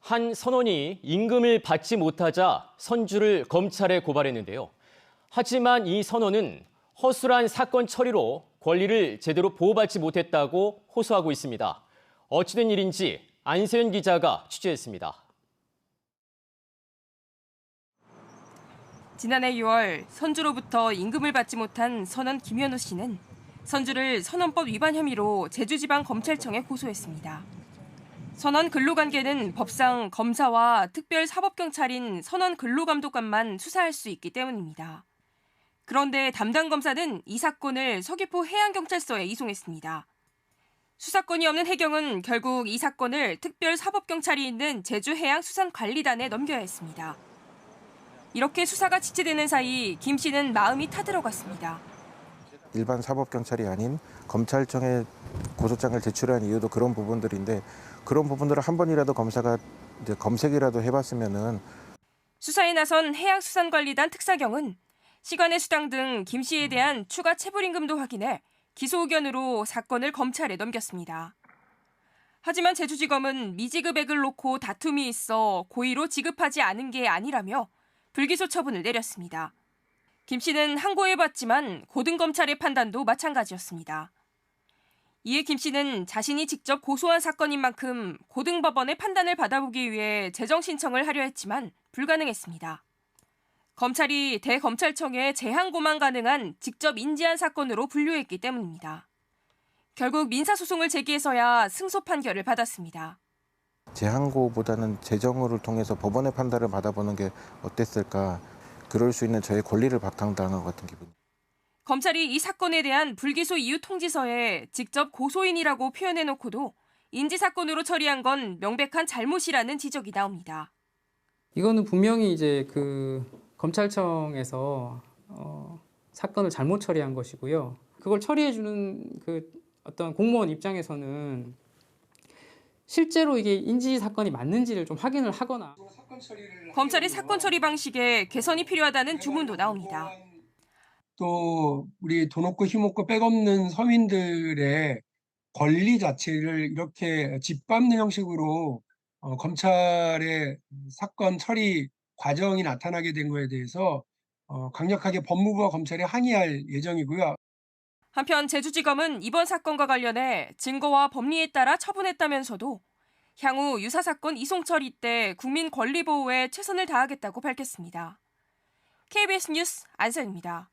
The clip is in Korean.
한 선원이 임금을 받지 못하자 선주를 검찰에 고발했는데요. 하지만 이 선원은 허술한 사건 처리로 권리를 제대로 보호받지 못했다고 호소하고 있습니다. 어찌된 일인지 안세윤 기자가 취재했습니다. 지난해 6월 선주로부터 임금을 받지 못한 선원 김현우 씨는 선주를 선원법 위반 혐의로 제주지방검찰청에 고소했습니다. 선원 근로관계는 법상 검사와 특별사법경찰인 선원 근로감독관만 수사할 수 있기 때문입니다. 그런데 담당 검사는 이 사건을 서귀포 해양경찰서에 이송했습니다. 수사권이 없는 해경은 결국 이 사건을 특별사법경찰이 있는 제주해양수산관리단에 넘겨야 했습니다. 이렇게 수사가 지체되는 사이 김 씨는 마음이 타들어갔습니다. 일반 사법경찰이 아닌 검찰청에 고소장을 제출한 이유도 그런 부분들인데 그런 부분들을 한 번이라도 검사가 이제 검색이라도 해봤으면은. 수사에 나선 해양수산관리단 특사경은 시간의 수당 등 김 씨에 대한 추가 체불임금도 확인해 기소 의견으로 사건을 검찰에 넘겼습니다. 하지만 제주지검은 미지급액을 놓고 다툼이 있어 고의로 지급하지 않은 게 아니라며 불기소 처분을 내렸습니다. 김 씨는 항고해봤지만 고등검찰의 판단도 마찬가지였습니다. 이에 김 씨는 자신이 직접 고소한 사건인 만큼 고등법원의 판단을 받아보기 위해 재정 신청을 하려 했지만 불가능했습니다. 검찰이 대검찰청에 재항고만 가능한 직접 인지한 사건으로 분류했기 때문입니다. 결국 민사소송을 제기해서야 승소 판결을 받았습니다. 재항고보다는 재정을 통해서 법원의 판단을 받아보는 게 어땠을까. 그럴 수 있는 저의 권리를 박탈당한 것 같은 기분. 검찰이 이 사건에 대한 불기소 이유 통지서에 직접 고소인이라고 표현해놓고도 인지사건으로 처리한 건 명백한 잘못이라는 지적이 나옵니다. 이거는 분명히 이제 검찰청에서 사건을 잘못 처리한 것이고요. 그걸 처리해주는 어떤 공무원 입장에서는 실제로 이게 인지 사건이 맞는지를 좀 확인을 하거나. 검찰의 사건 처리 방식에 개선이 필요하다는 주문도 나옵니다. 또 우리 돈 없고 힘 없고 백 없는 서민들의 권리 자체를 이렇게 짓밟는 형식으로 검찰의 사건 처리 과정이 나타나게 된 거에 대해서 강력하게 법무부와 검찰에 항의할 예정이고요. 한편 제주지검은 이번 사건과 관련해 증거와 법리에 따라 처분했다면서도 향후 유사사건 이송 처리 때 국민 권리 보호에 최선을 다하겠다고 밝혔습니다. KBS 뉴스 안세윤입니다.